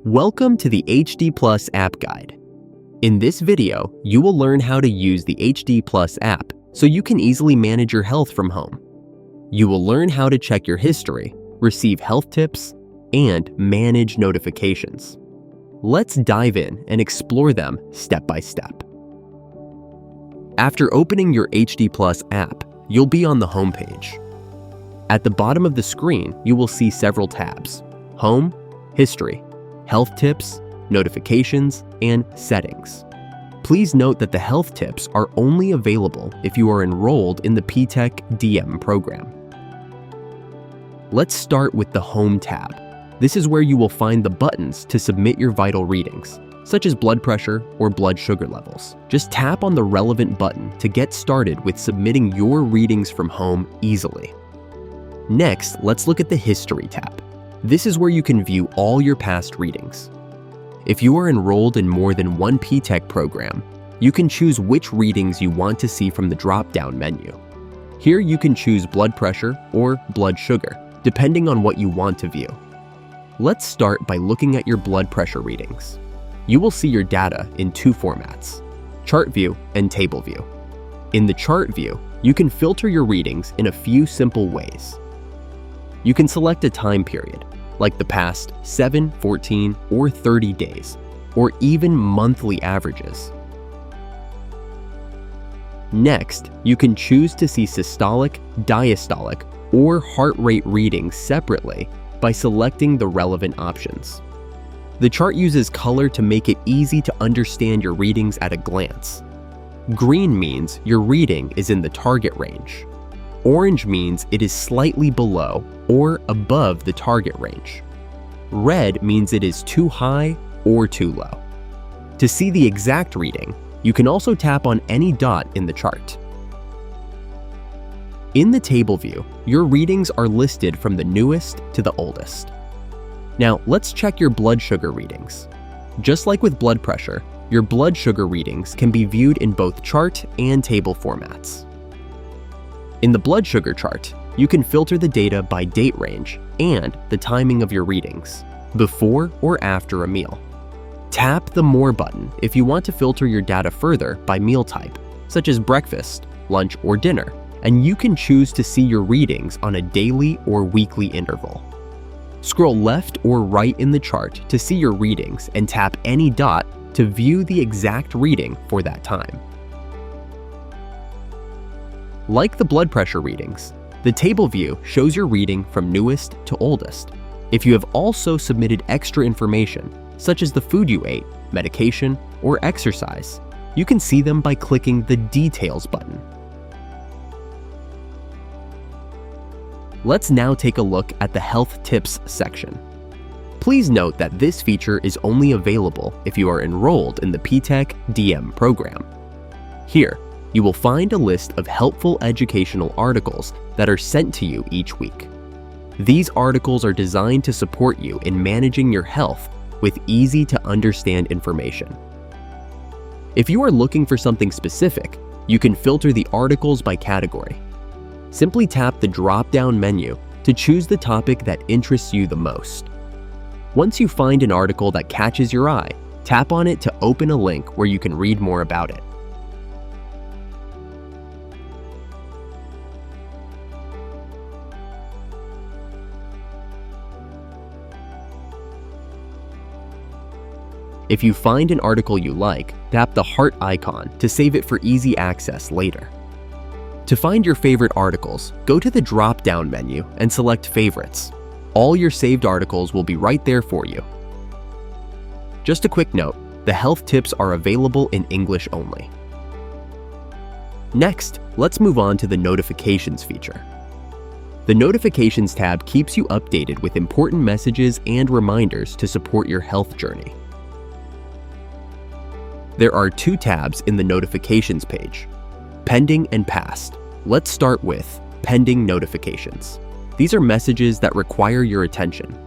Welcome to the HD Plus app guide. In this video, you will learn how to use the HD Plus app so you can easily manage your health from home. You will learn how to check your history, receive health tips, and manage notifications. Let's dive in and explore them step by step. After opening your HD Plus app, you'll be on the home page. At the bottom of the screen, you will see several tabs: Home, History, Health Tips, Notifications, and Settings. Please note that the health tips are only available if you are enrolled in the PTEC DM program. Let's start with the Home tab. This is where you will find the buttons to submit your vital readings, such as blood pressure or blood sugar levels. Just tap on the relevant button to get started with submitting your readings from home easily. Next, let's look at the History tab. This is where you can view all your past readings. If you are enrolled in more than one PTEC program, you can choose which readings you want to see from the drop-down menu. Here you can choose blood pressure or blood sugar, depending on what you want to view. Let's start by looking at your blood pressure readings. You will see your data in two formats: chart view and table view. In the chart view, you can filter your readings in a few simple ways. You can select a time period, like the past 7, 14, or 30 days, or even monthly averages. Next, you can choose to see systolic, diastolic, or heart rate readings separately by selecting the relevant options. The chart uses color to make it easy to understand your readings at a glance. Green means your reading is in the target range. Orange means it is slightly below or above the target range. Red means it is too high or too low. To see the exact reading, you can also tap on any dot in the chart. In the table view, your readings are listed from the newest to the oldest. Now, let's check your blood sugar readings. Just like with blood pressure, your blood sugar readings can be viewed in both chart and table formats. In the blood sugar chart, you can filter the data by date range and the timing of your readings, before or after a meal. Tap the More button if you want to filter your data further by meal type, such as breakfast, lunch, or dinner, and you can choose to see your readings on a daily or weekly interval. Scroll left or right in the chart to see your readings and tap any dot to view the exact reading for that time. Like the blood pressure readings, the table view shows your reading from newest to oldest. If you have also submitted extra information, such as the food you ate, medication, or exercise, you can see them by clicking the Details button. Let's now take a look at the Health Tips section. Please note that this feature is only available if you are enrolled in the PTEC DM program. Here, you will find a list of helpful educational articles that are sent to you each week. These articles are designed to support you in managing your health with easy-to-understand information. If you are looking for something specific, you can filter the articles by category. Simply tap the drop-down menu to choose the topic that interests you the most. Once you find an article that catches your eye, tap on it to open a link where you can read more about it. If you find an article you like, tap the heart icon to save it for easy access later. To find your favorite articles, go to the drop-down menu and select Favorites. All your saved articles will be right there for you. Just a quick note, the health tips are available in English only. Next, let's move on to the Notifications feature. The Notifications tab keeps you updated with important messages and reminders to support your health journey. There are two tabs in the Notifications page: Pending and Past. Let's start with Pending Notifications. These are messages that require your attention.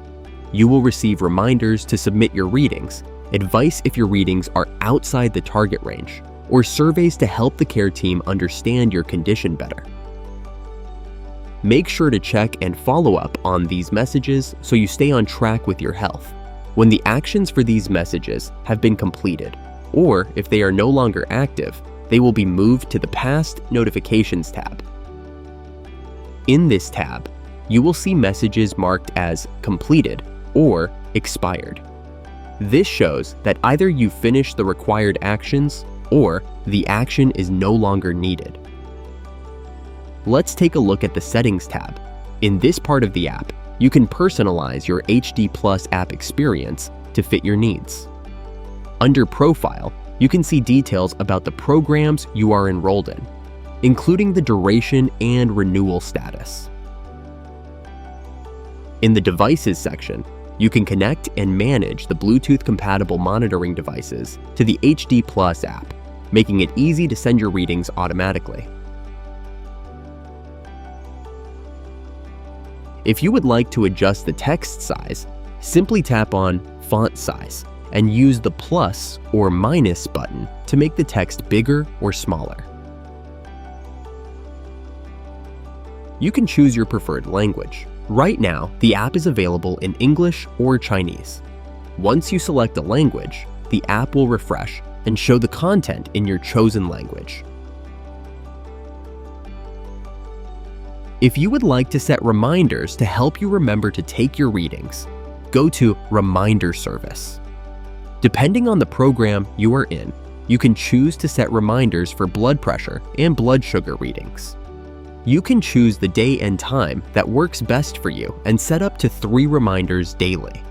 You will receive reminders to submit your readings, advice if your readings are outside the target range, or surveys to help the care team understand your condition better. Make sure to check and follow up on these messages so you stay on track with your health. When the actions for these messages have been completed, or if they are no longer active, they will be moved to the Past Notifications tab. In this tab, you will see messages marked as completed or expired. This shows that either you finished the required actions or the action is no longer needed. Let's take a look at the Settings tab. In this part of the app, you can personalize your HD Plus app experience to fit your needs. Under Profile, you can see details about the programs you are enrolled in, including the duration and renewal status. In the Devices section, you can connect and manage the Bluetooth-compatible monitoring devices to the HD Plus app, making it easy to send your readings automatically. If you would like to adjust the text size, simply tap on Font Size and use the plus or minus button to make the text bigger or smaller. You can choose your preferred language. Right now, the app is available in English or Chinese. Once you select a language, the app will refresh and show the content in your chosen language. If you would like to set reminders to help you remember to take your readings, go to Reminder Service. Depending on the program you are in, you can choose to set reminders for blood pressure and blood sugar readings. You can choose the day and time that works best for you and set up to 3 reminders daily.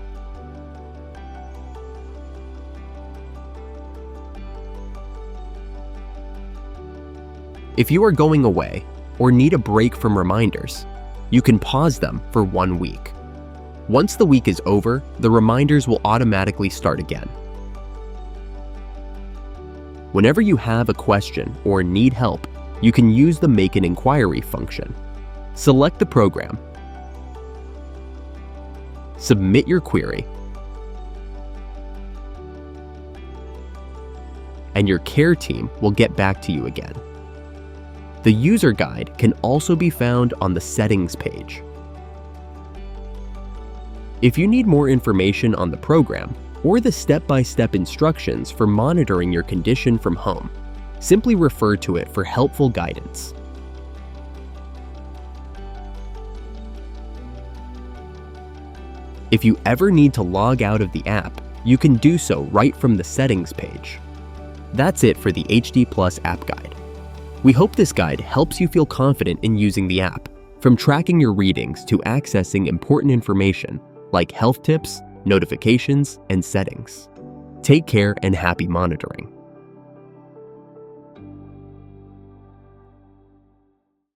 If you are going away or need a break from reminders, you can pause them for 1 week. Once the week is over, the reminders will automatically start again. Whenever you have a question or need help, you can use the Make an Inquiry function. Select the program, submit your query, and your care team will get back to you again. The user guide can also be found on the Settings page. If you need more information on the program or the step-by-step instructions for monitoring your condition from home, simply refer to it for helpful guidance. If you ever need to log out of the app, you can do so right from the Settings page. That's it for the HD Plus app guide. We hope this guide helps you feel confident in using the app, from tracking your readings to accessing important information like health tips, notifications, and settings. Take care and happy monitoring.